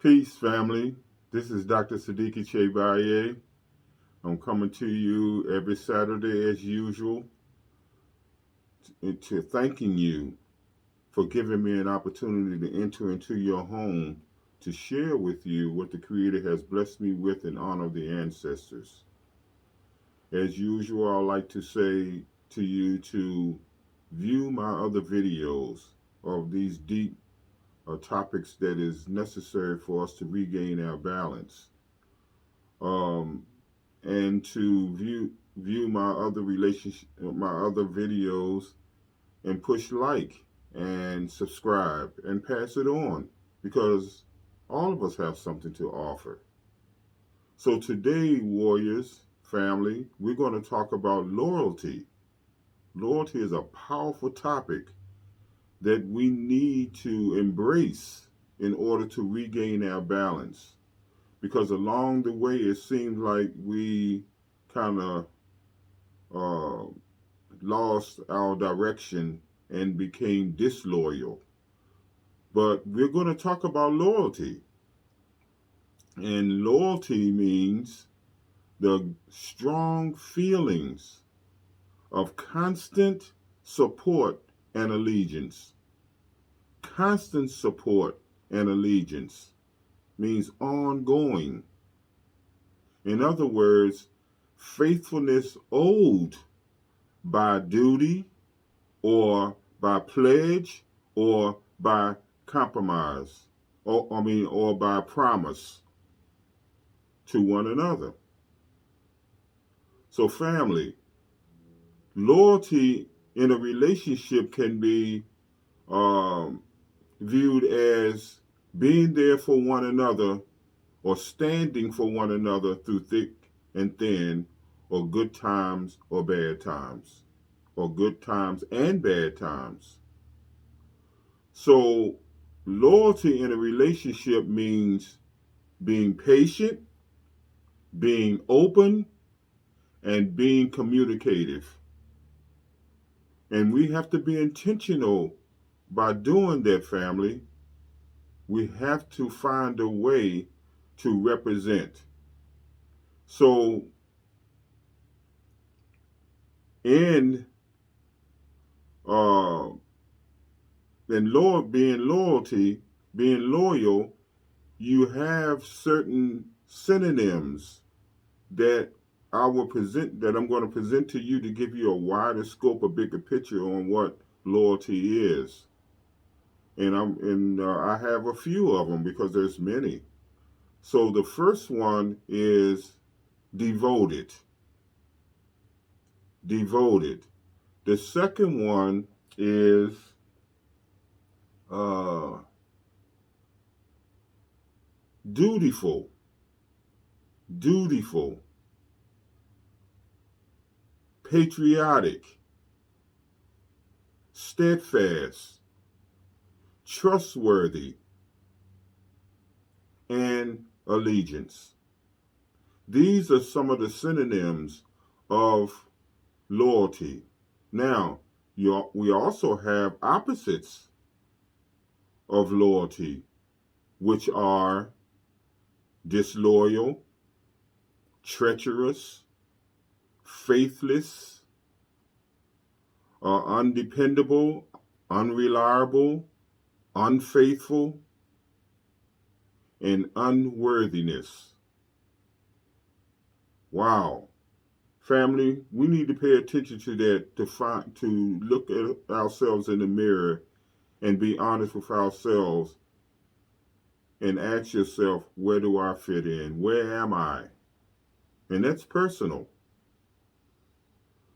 Peace, family. This is Dr. Sadiki Baye. I'm coming to you every Saturday as usual to thanking you for giving me an opportunity to enter into your home to share with you what the Creator has blessed me with in honor of the ancestors. As usual, I like to say to you to view my other videos of these deep topics that is necessary for us to regain our balance. Um, and to view my other videos and push like and subscribe and pass it on because all of us have something to offer. So today, warriors, family, we're going to talk about loyalty. Loyalty is a powerful topic that we need to embrace in order to regain our balance. Because along the way, it seems like we kind of uh, lost our direction and became disloyal. But we're going to talk about loyalty. And loyalty means the strong feelings of constant support and allegiance. Constant support and allegiance means ongoing. In other words, faithfulness owed by duty or by pledge or by compromise or by promise to one another. So family, loyalty in a relationship can be viewed as being there for one another or standing for one another through thick and thin, or good times or bad times, or good times and bad times. So, loyalty in a relationship means being patient, being open, and being communicative. And we have to be intentional by doing that, family. We have to find a way to represent. So, in uh, being loyal, you have certain synonyms that I'm going to present to you to give you a wider scope, a bigger picture on what loyalty is. And I have a few of them because there's many. So the first one is devoted. Devoted. The second one is uh, dutiful. Dutiful. Patriotic. Steadfast. Trustworthy. And allegiance. These are some of the synonyms of loyalty. Now, we also have opposites of loyalty, which are disloyal, treacherous, faithless, undependable, unreliable, unfaithful, and unworthiness. Wow. Family, we need to pay attention to that to look at ourselves in the mirror and be honest with ourselves and ask yourself, where do I fit in? Where am I? And that's personal.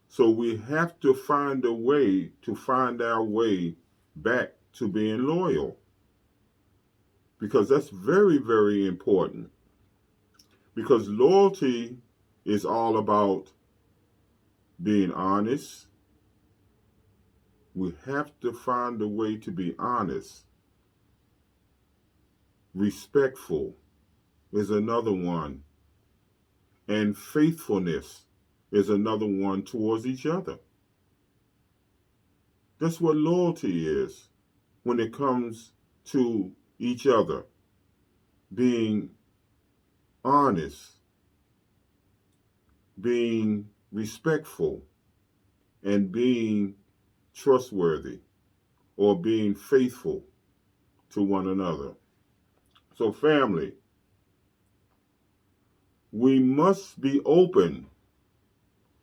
So we have to find a way to find our way back to being loyal. Because that's very, very important. Because loyalty is all about being honest. We have to find a way to be honest. Respectful is another one. And faithfulness is another one towards each other. That's what loyalty is when it comes to each other. being honest, being respectful, and being trustworthy or being faithful to one another. So, family, we must be open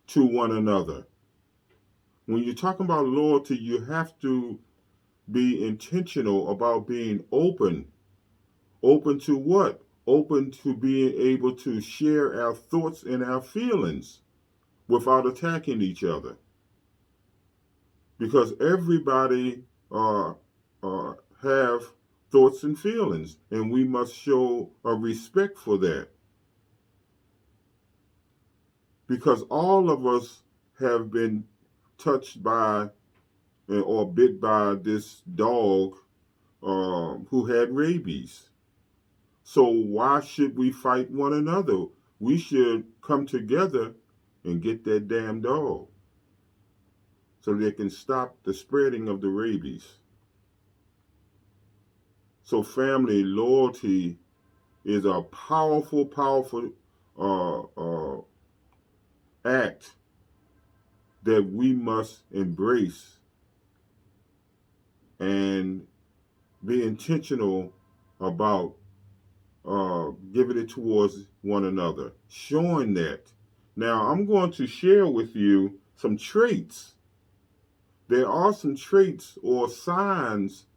to one another. When you're talking about loyalty, you have to be intentional about being open. Open to what? Open to being able to share our thoughts and our feelings without attacking each other. Because everybody have thoughts and feelings, and we must show a respect for that. Because all of us have been touched by or bit by this dog who had rabies. So why should we fight one another? We should come together and get that damn dog so they can stop the spreading of the rabies. So family loyalty is a powerful, powerful act that we must embrace and be intentional about giving it towards one another, showing that. Now, I'm going to share with you some traits. There are some traits or signs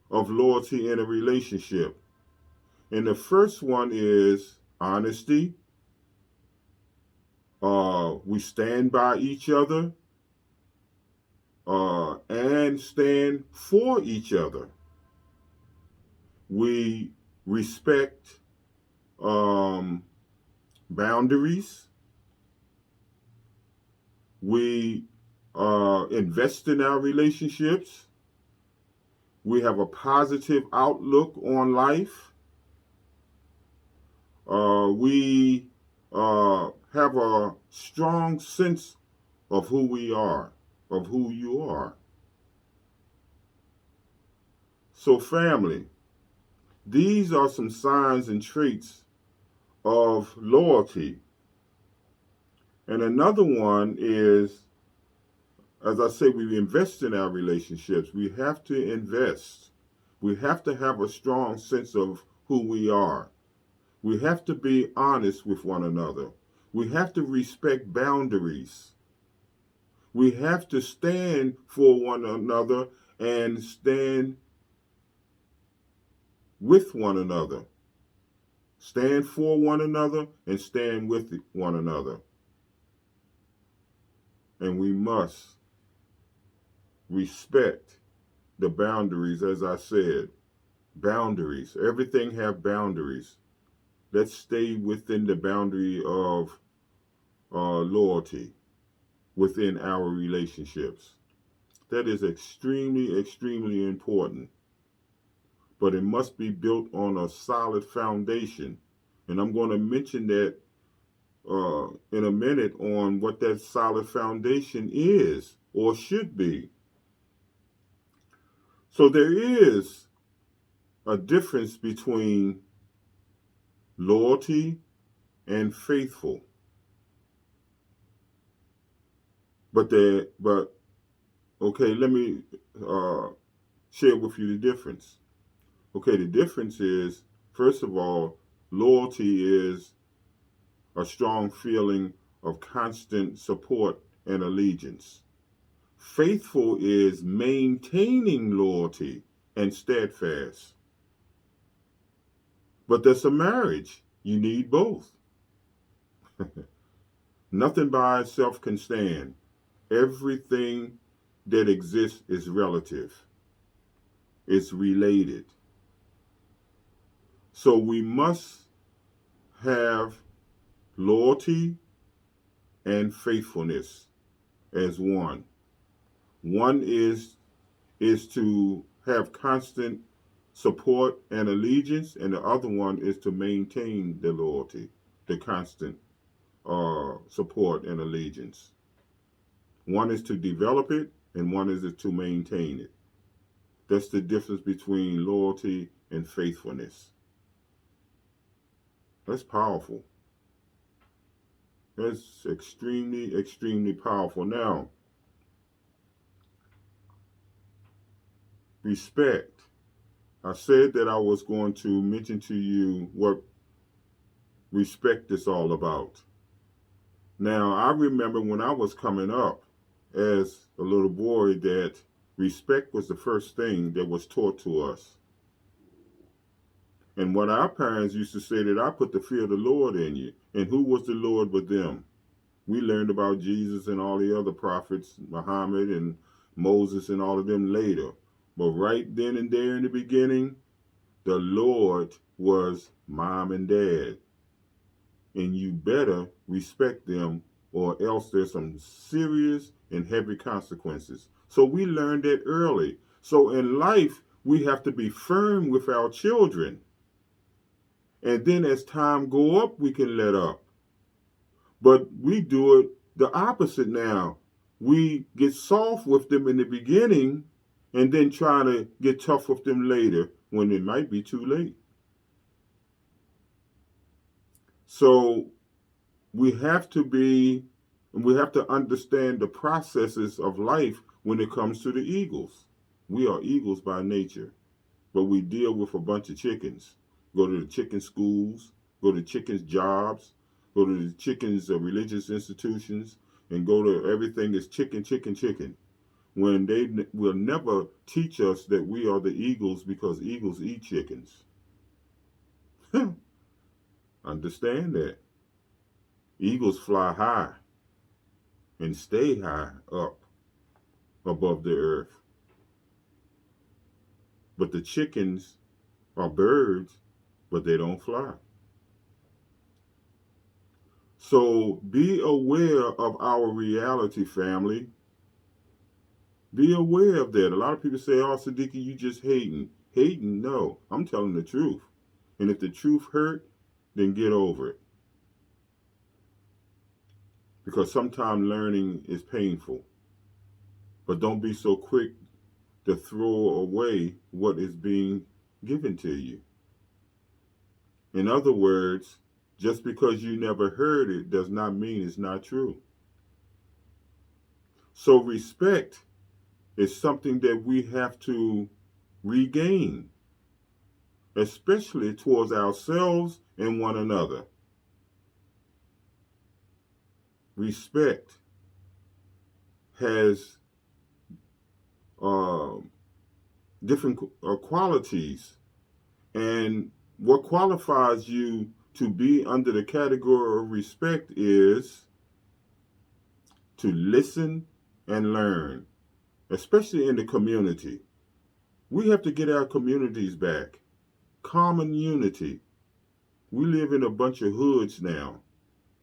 of loyalty in a relationship. And the first one is honesty. We stand by each other and stand for each other. We respect boundaries. We invest in our relationships. We have a positive outlook on life. We have a strong sense of who we are, of who you are. So, family, these are some signs and traits of loyalty. And another one is, as I say, we invest in our relationships. We have to invest. We have to have a strong sense of who we are. We have to be honest with one another. We have to respect boundaries. We have to stand for one another and stand with one another. Stand for one another and stand with one another. And we must respect the boundaries, as I said. Boundaries. Everything have boundaries. Let's stay within the boundary of loyalty within our relationships. That is extremely, extremely important. But it must be built on a solid foundation. And I'm going to mention that in a minute on what that solid foundation is or should be. So there is a difference between loyalty and faithful. But okay, let me share with you the difference. Okay, the difference is, first of all, loyalty is a strong feeling of constant support and allegiance. Faithful is maintaining loyalty and steadfast. But that's a marriage. You need both. Nothing by itself can stand. Everything that exists is relative. It's related. So we must have loyalty and faithfulness as one. One is to have constant support and allegiance, and the other one is to maintain the loyalty, the constant support and allegiance. One is to develop it, and one is to maintain it. That's the difference between loyalty and faithfulness. That's powerful. That's extremely, extremely powerful. Now, respect. I said that I was going to mention to you what respect is all about. Now, I remember when I was coming up as a little boy that respect was the first thing that was taught to us. And what our parents used to say that I put the fear of the Lord in you. And who was the Lord but them? We learned about Jesus and all the other prophets, Muhammad and Moses and all of them later. But right then and there in the beginning, the Lord was mom and dad. And you better respect them or else there's some serious and heavy consequences. So we learned that early. So in life, we have to be firm with our children. And then as time go up, we can let up. But we do it the opposite now. We get soft with them in the beginning and then try to get tough with them later when it might be too late. So we have to understand the processes of life when it comes to the eagles. We are eagles by nature, but we deal with a bunch of chickens. Go to the chicken schools, go to chickens' jobs, go to the chickens' religious institutions, and go to everything is chicken, chicken, chicken. When they will never teach us that we are the eagles because eagles eat chickens. Understand that. Eagles fly high and stay high up above the earth. But the chickens are birds, but they don't fly. So be aware of our reality, family. Be aware of that. A lot of people say, oh, Sadiki, you just hating. Hating? No, I'm telling the truth. And if the truth hurt, then get over it. Because sometimes learning is painful. But don't be so quick to throw away what is being given to you. In other words, just because you never heard it does not mean it's not true. So respect is something that we have to regain, especially towards ourselves and one another. Respect has different qualities, and what qualifies you to be under the category of respect is to listen and learn, especially in the community. We have to get our communities back. Common unity. We live in a bunch of hoods now.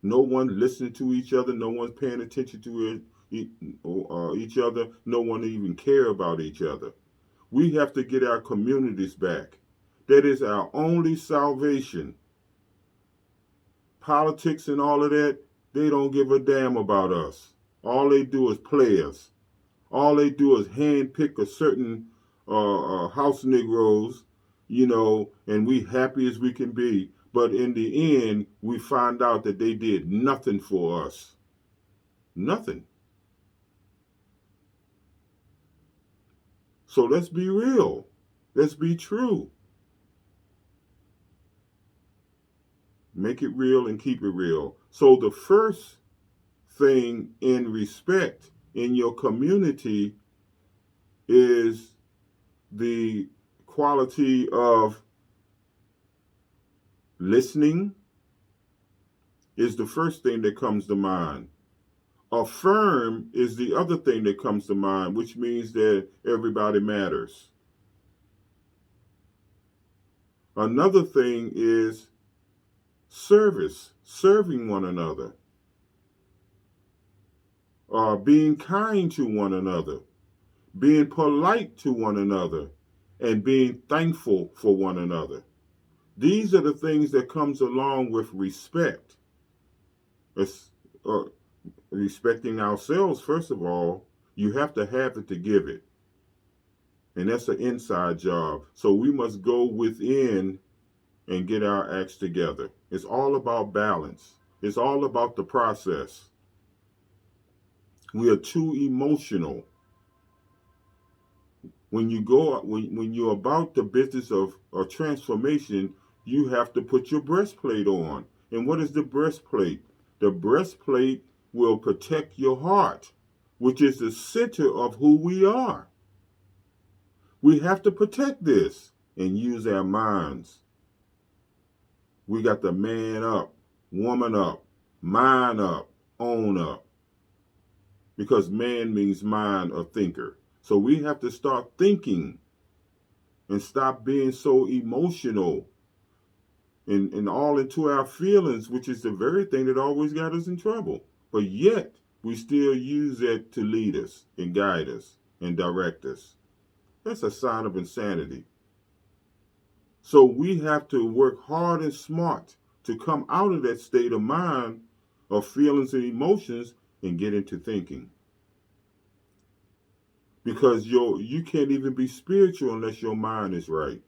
No one listening to each other. No one's paying attention to each other. No one even care about each other. We have to get our communities back. That is our only salvation. Politics and all of that, they don't give a damn about us. All they do is play us. All they do is handpick a certain house Negroes, and we happy as we can be. But in the end, we find out that they did nothing for us. Nothing. So let's be real. Let's be true. Make it real and keep it real. So the first thing in respect in your community is the quality of listening is the first thing that comes to mind. Affirm is the other thing that comes to mind, which means that everybody matters. Another thing is service, serving one another, being kind to one another, being polite to one another, and being thankful for one another. These are the things that comes along with respect. Respecting ourselves, first of all, you have to have it to give it. And that's an inside job. So we must go within and get our acts together. It's all about balance. It's all about the process. We are too emotional. When you're about the business of transformation, you have to put your breastplate on. And what is the breastplate? The breastplate will protect your heart, which is the center of who we are. We have to protect this and use our minds. We got to man up, woman up, mind up, own up. Because man means mind or thinker. So we have to start thinking and stop being so emotional and all into our feelings, which is the very thing that always got us in trouble. But yet, we still use it to lead us and guide us and direct us. That's a sign of insanity. So we have to work hard and smart to come out of that state of mind of feelings and emotions and get into thinking. Because you can't even be spiritual unless your mind is right.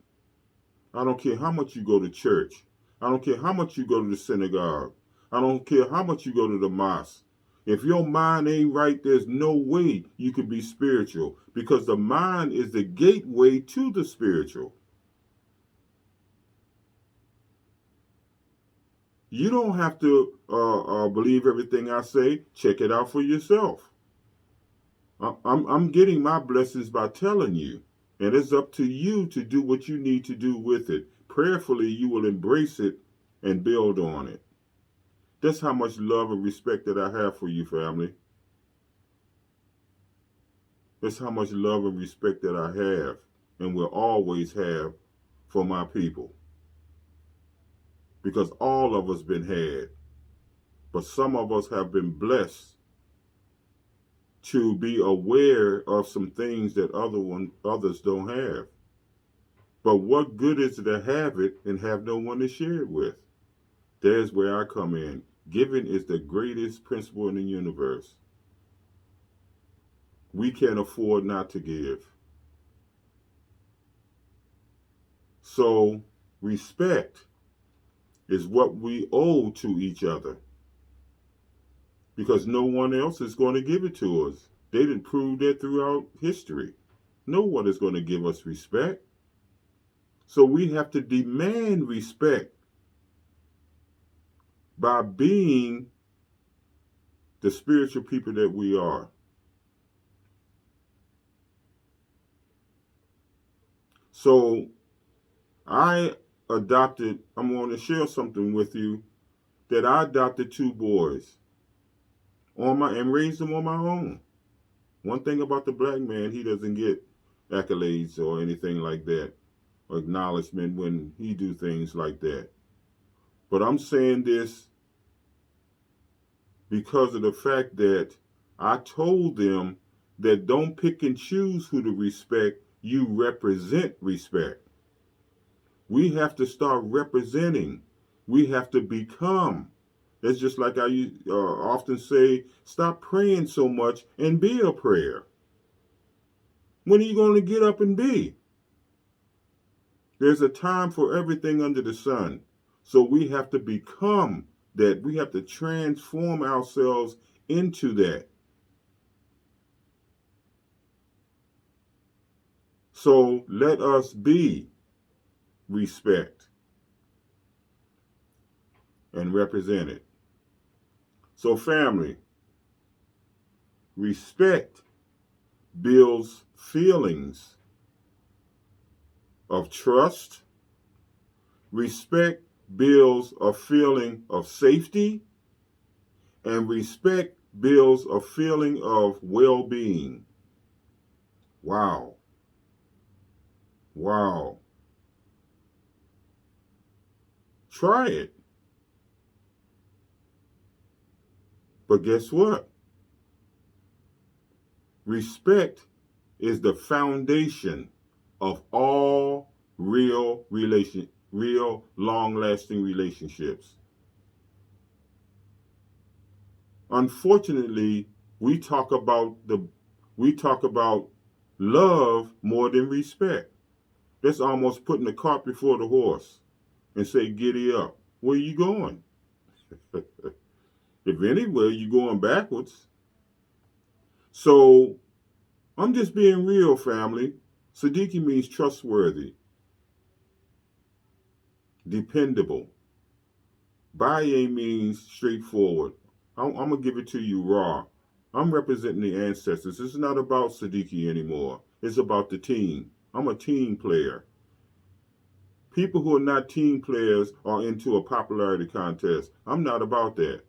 I don't care how much you go to church. I don't care how much you go to the synagogue. I don't care how much you go to the mosque. If your mind ain't right, there's no way you could be spiritual, because the mind is the gateway to the spiritual. You don't have to believe everything I say. Check it out for yourself. I'm getting my blessings by telling you. And it's up to you to do what you need to do with it. Prayerfully, you will embrace it and build on it. That's how much love and respect that I have for you, family. That's how much love and respect that I have and will always have for my people. Because all of us been had. But some of us have been blessed to be aware of some things that others don't have. But what good is it to have it and have no one to share it with? There's where I come in. Giving is the greatest principle in the universe. We can't afford not to give. So respect is what we owe to each other, because no one else is going to give it to us. They didn't prove that throughout history. No one is going to give us respect. So we have to demand respect by being the spiritual people that we are. So I'm going to share something with you, that I adopted 2 boys and raised them on my own. One thing about the black man, he doesn't get accolades or anything like that, or acknowledgement when he do things like that. But I'm saying this because of the fact that I told them that don't pick and choose who to respect. You represent respect. We have to start representing. We have to become. It's just like I often say, stop praying so much and be a prayer. When are you going to get up and be? There's a time for everything under the sun. So we have to become that. We have to transform ourselves into that. So let us be respect and represent it. So family, respect builds feelings of trust. Respect builds a feeling of safety. And respect builds a feeling of well-being. Wow. Wow. Try it. But guess what? Respect is the foundation of all real long-lasting relationships. Unfortunately, we talk about love more than respect. That's almost putting the cart before the horse. and say, giddy up. Where you going? If anywhere, you're going backwards. So I'm just being real, family. Sadiki means trustworthy, dependable. Baye means straightforward. I'm going to give it to you raw. I'm representing the ancestors. It's not about Sadiki anymore. It's about the team. I'm a team player. People who are not team players are into a popularity contest. I'm not about that.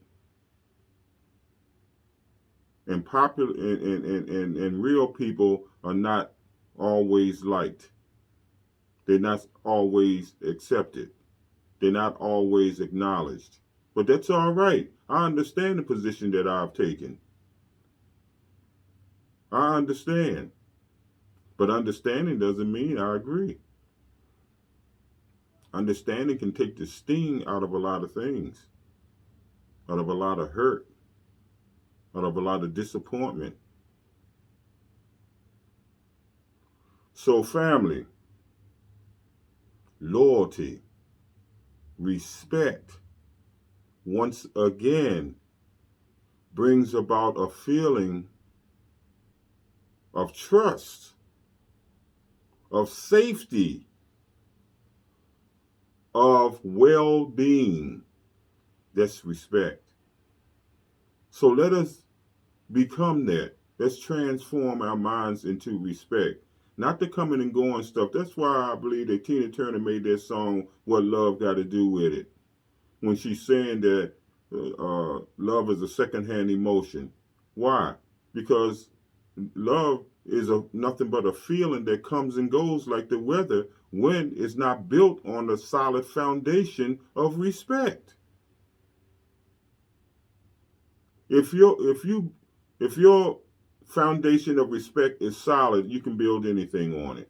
And popular and real people are not always liked. They're not always accepted. They're not always acknowledged. But that's all right. I understand the position that I've taken. I understand. But understanding doesn't mean I agree. Understanding can take the sting out of a lot of things, out of a lot of hurt, out of a lot of disappointment. So, family, loyalty, respect, once again, brings about a feeling of trust, of safety, of well being. That's respect. So let us become that. Let's transform our minds into respect. Not the coming and going stuff. That's why I believe that Tina Turner made that song, What Love Got to Do with It, when she's saying that love is a secondhand emotion. Why? Because love is nothing but a feeling that comes and goes like the weather when it's not built on a solid foundation of respect. If your foundation of respect is solid, you can build anything on it.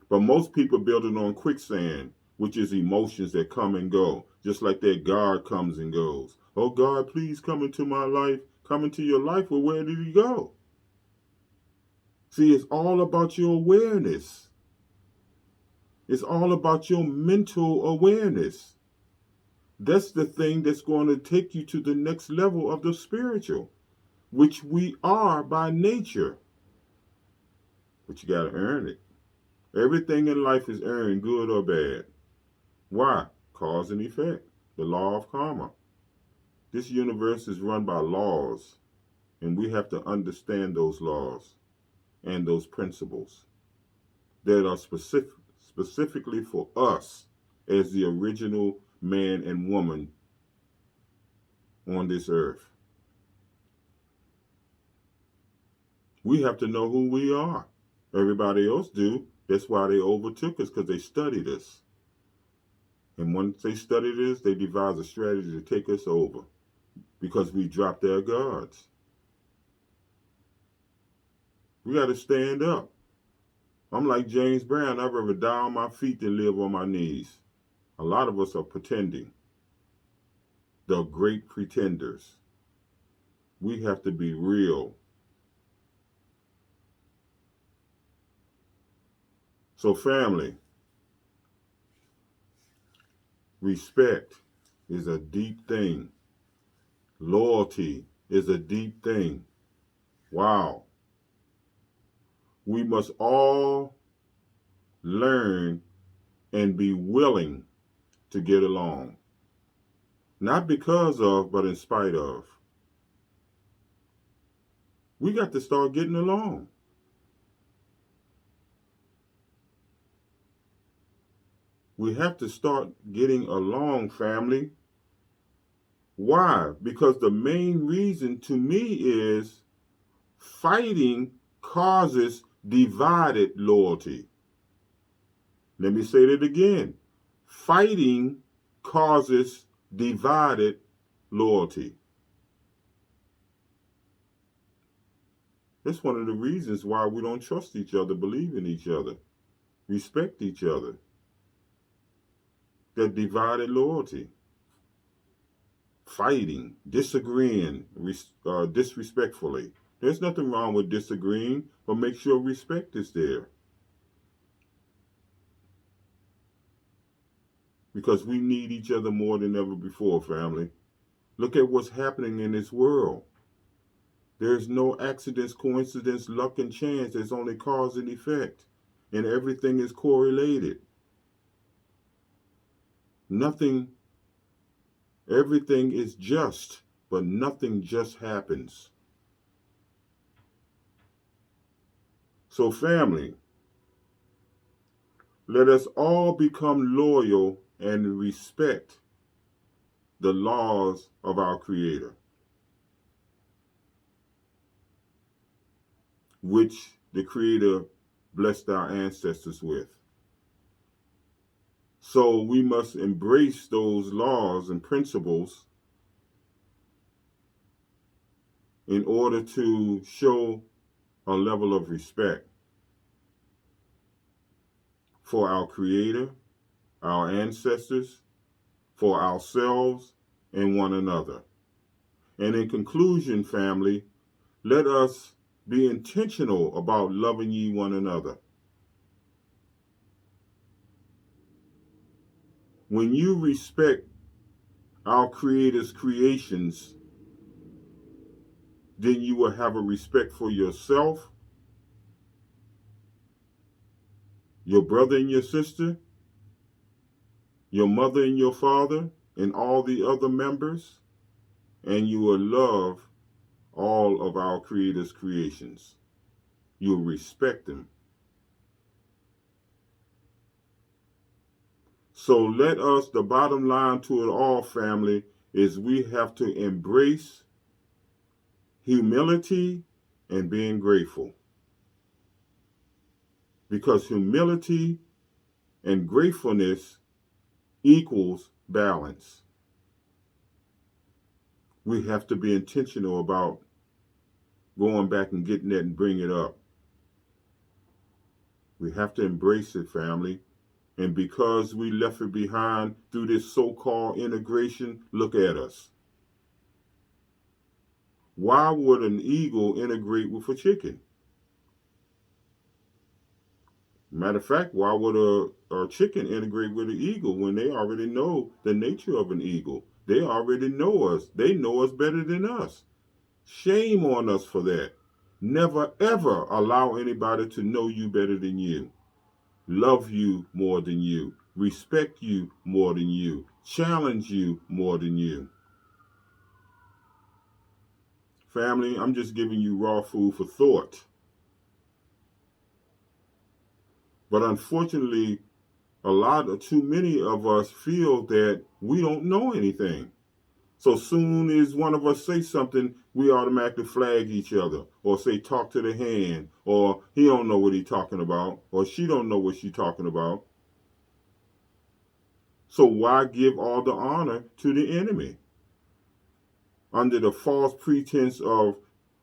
But most people build it on quicksand, which is emotions that come and go, just like that God comes and goes. Oh God, please come into my life. Come into your life. Well, where did he go? See, it's all about your awareness. It's all about your mental awareness. That's the thing that's going to take you to the next level of the spiritual, which we are by nature. But you got to earn it. Everything in life is earned, good or bad. Why? Cause and effect. The law of karma. This universe is run by laws, and we have to understand those laws and those principles that are specifically for us as the original man and woman on this earth. We have to know who we are. Everybody else do. That's why they overtook us, because they studied us. And once they studied us, they devised a strategy to take us over because we dropped their guards. We got to stand up. I'm like James Brown. I'd rather die on my feet than live on my knees. A lot of us are pretending. The great pretenders. We have to be real. So, family, respect is a deep thing. Loyalty is a deep thing. Wow. We must all learn and be willing to get along. Not because of, but in spite of. We got to start getting along. We have to start getting along, family. Why? Because the main reason to me is fighting causes divided loyalty. Let me say that again. Fighting causes divided loyalty. That's one of the reasons why we don't trust each other, believe in each other, respect each other. That divided loyalty. Fighting, disagreeing, disrespectfully. There's nothing wrong with disagreeing, but make sure respect is there. because we need each other more than ever before, family. Look at what's happening in this world. There's no accidents, coincidence, luck, and chance. There's only cause and effect. And everything is correlated. Nothing, everything is just, but nothing just happens. So, family, let us all become loyal and respect the laws of our Creator, which the Creator blessed our ancestors with. So we must embrace those laws and principles in order to show a level of respect for our Creator, our ancestors, for ourselves, and one another. And in conclusion, family, let us be intentional about loving ye one another. When you respect our Creator's creations, then you will have a respect for yourself, your brother and your sister, your mother and your father, and all the other members, and you will love all of our Creator's creations. You'll respect them. So let us, the bottom line to it all, family, is we have to embrace humility and being grateful. Because humility and gratefulness equals balance. We have to be intentional about going back and getting that and bring it up. We have to embrace it, family. And because we left it behind through this so-called integration, look at us. Why would an eagle integrate with a chicken? Matter of fact, why would a chicken integrate with an eagle when they already know the nature of an eagle? They already know us. They know us better than us. Shame on us for that. Never, ever allow anybody to know you better than you, love you more than you, respect you more than you, challenge you more than you. Family, I'm just giving you raw food for thought. But unfortunately, too many of us feel that we don't know anything. So soon as one of us say something, we automatically flag each other or say talk to the hand, or he don't know what he talking about, or she don't know what she talking about. So why give all the honor to the enemy under the false pretense of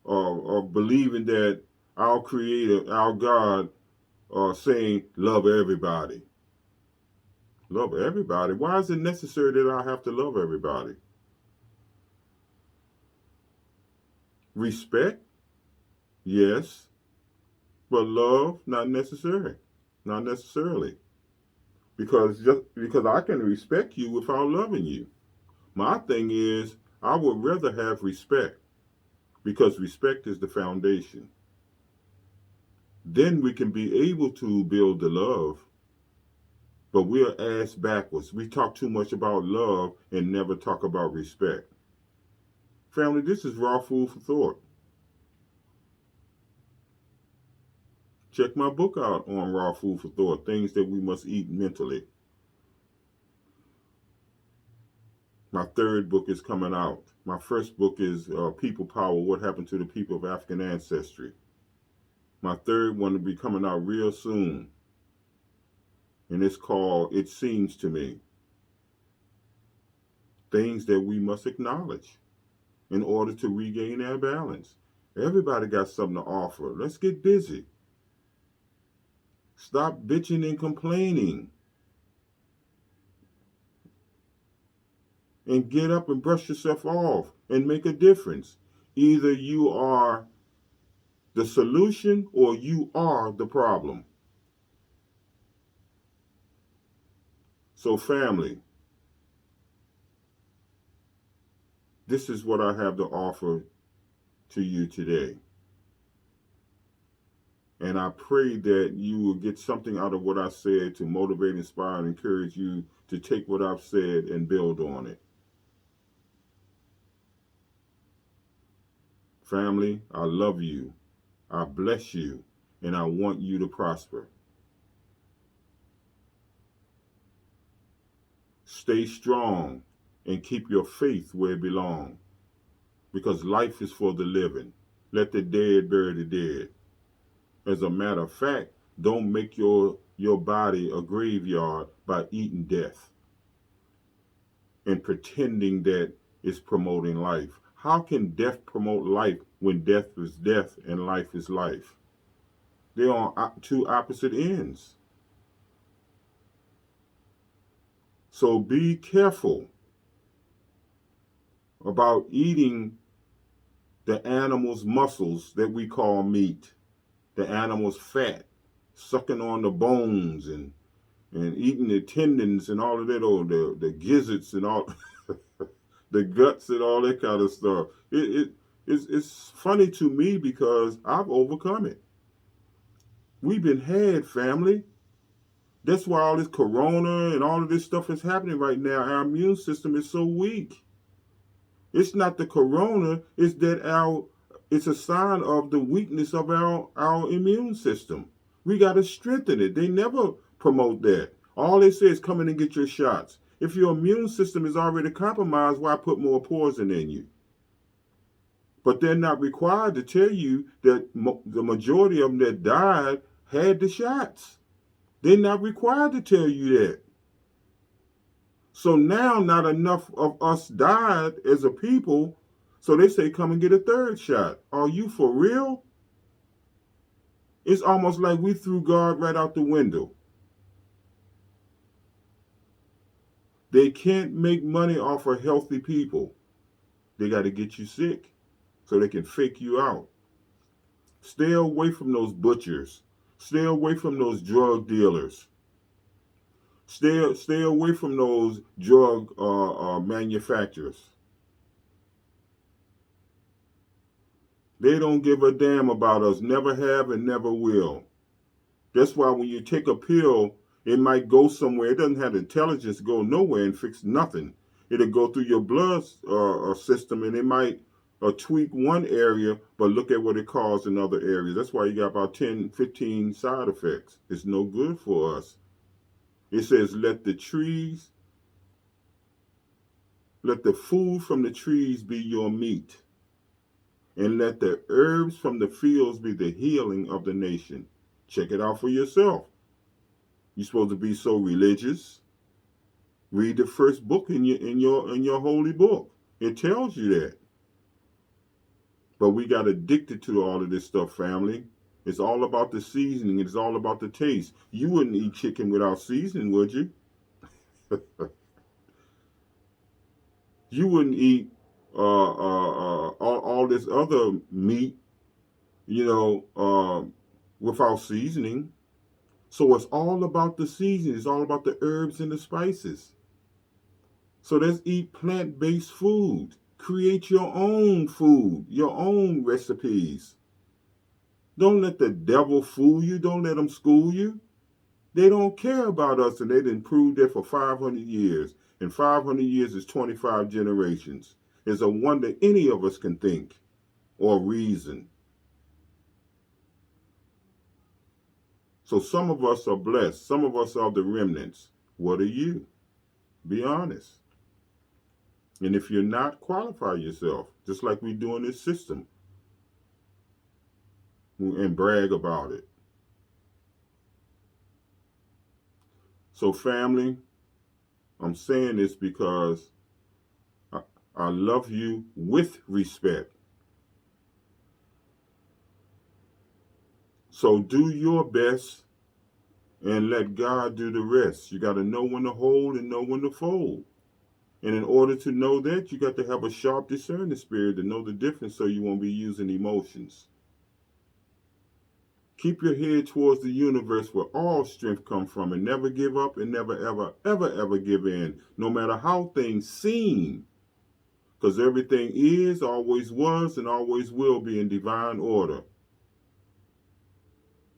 believing that our Creator, our God, saying love everybody? Love everybody? Why is it necessary that I have to love everybody? Respect? Yes. But love? Not necessary. Not necessarily. Because I can respect you without loving you. My thing is, I would rather have respect, because respect is the foundation. Then we can be able to build the love. But we're ass backwards. We talk too much about love and never talk about respect. Family, this is raw food for thought. Check my book out on raw food for thought, things that we must eat mentally. My third book is coming out. My first book is People Power, What Happened to the People of African Ancestry. My third one will be coming out real soon. And it's called It Seems to Me. Things that we must acknowledge in order to regain our balance. Everybody got something to offer. Let's get busy. Stop bitching and complaining. And get up and brush yourself off and make a difference. Either you are the solution or you are the problem. So, family, this is what I have to offer to you today. And I pray that you will get something out of what I said to motivate, inspire, and encourage you to take what I've said and build on it. Family, I love you. I bless you. And I want you to prosper. Stay strong and keep your faith where it belongs. Because life is for the living. Let the dead bury the dead. As a matter of fact, don't make your body a graveyard by eating death and pretending that it's promoting life. How can death promote life when death is death and life is life? They're on two opposite ends. So be careful about eating the animal's muscles that we call meat, the animal's fat, sucking on the bones and eating the tendons and all of that, or the gizzards and all, the guts and all that kind of stuff. It's funny to me because I've overcome it. We've been had, family. That's why all this corona and all of this stuff is happening right now. Our immune system is so weak. It's not the corona, it's that it's a sign of the weakness of our immune system. We got to strengthen it. They never promote that. All they say is come in and get your shots. If your immune system is already compromised, why put more poison in you? But they're not required to tell you that the majority of them that died had the shots. They're not required to tell you that. So now not enough of us died as a people, so they say come and get a third shot. Are you for real? It's almost like we threw God right out the window. They can't make money off of healthy people. They got to get you sick so they can fake you out. Stay away from those butchers. Stay away from those drug dealers. Stay away from those drug manufacturers. They don't give a damn about us. Never have and never will. That's why when you take a pill, it might go somewhere. It doesn't have intelligence to go nowhere and fix nothing. It'll go through your blood system and it might tweak one area, but look at what it caused in other areas. That's why you got about 10, 15 side effects. It's no good for us. It says, let the food from the trees be your meat, and let the herbs from the fields be the healing of the nation. Check it out for yourself. You're supposed to be so religious. Read the first book in your holy book. It tells you that. But we got addicted to all of this stuff, family. It's all about the seasoning. It's all about the taste. You wouldn't eat chicken without seasoning, would you? You wouldn't eat all this other meat, without seasoning. So it's all about the seasoning. It's all about the herbs and the spices. So let's eat plant-based food. Create your own food, your own recipes. Don't let the devil fool you. Don't let them school you. They don't care about us, and they didn't prove that for 500 years. And 500 years is 25 generations. It's a wonder any of us can think or reason. So some of us are blessed. Some of us are the remnants. What are you? Be honest. And if you're not, qualify yourself, just like we do in this system, and brag about it. So family, I'm saying this because I love you with respect. So do your best and let God do the rest. You got to know when to hold and know when to fold. And in order to know that, you got to have a sharp discerning spirit to know the difference so you won't be using emotions. Keep your head towards the universe where all strength comes from, and never give up and never, ever, ever, ever give in, no matter how things seem. Because everything is, always was, and always will be in divine order.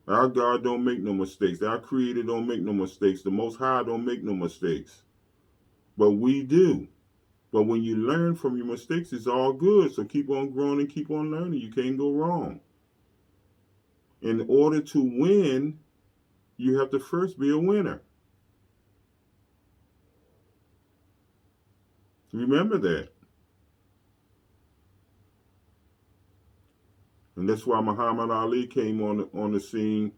Our God don't make no mistakes. Our Creator don't make no mistakes. The Most High don't make no mistakes. But we do. But when you learn from your mistakes, it's all good. So keep on growing and keep on learning. You can't go wrong. In order to win, you have to first be a winner. Remember that. And that's why Muhammad Ali came on the scene.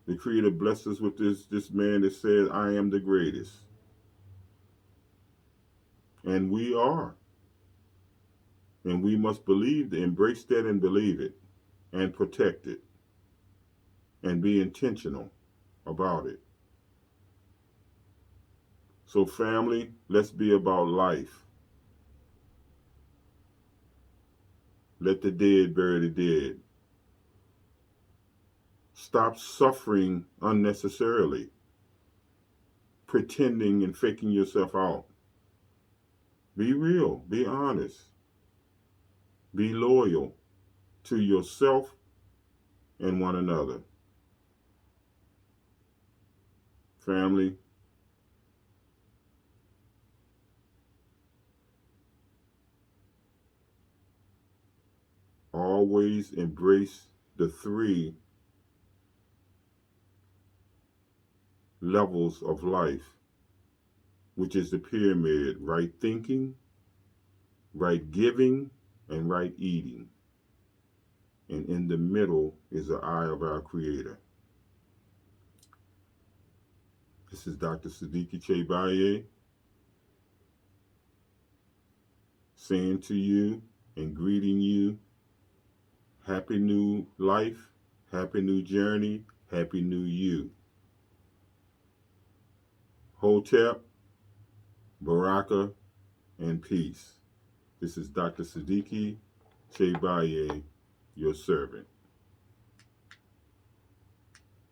The Creator blessed us with this man that said, I am the greatest. And we are. And we must believe, embrace that and believe it, and protect it, and be intentional about it. So family, let's be about life. Let the dead bury the dead. Stop suffering unnecessarily, pretending and faking yourself out. Be real, be honest, be loyal to yourself and one another. Family, always embrace the 3 levels of life, which is the pyramid: right thinking, right giving, and right eating. And in the middle is the eye of our Creator. This is Dr. Sadiki Baye saying to you and greeting you, happy new life, happy new journey, happy new you. Hotep, Baraka, and peace. This is Dr. Sadiki Baye, your servant.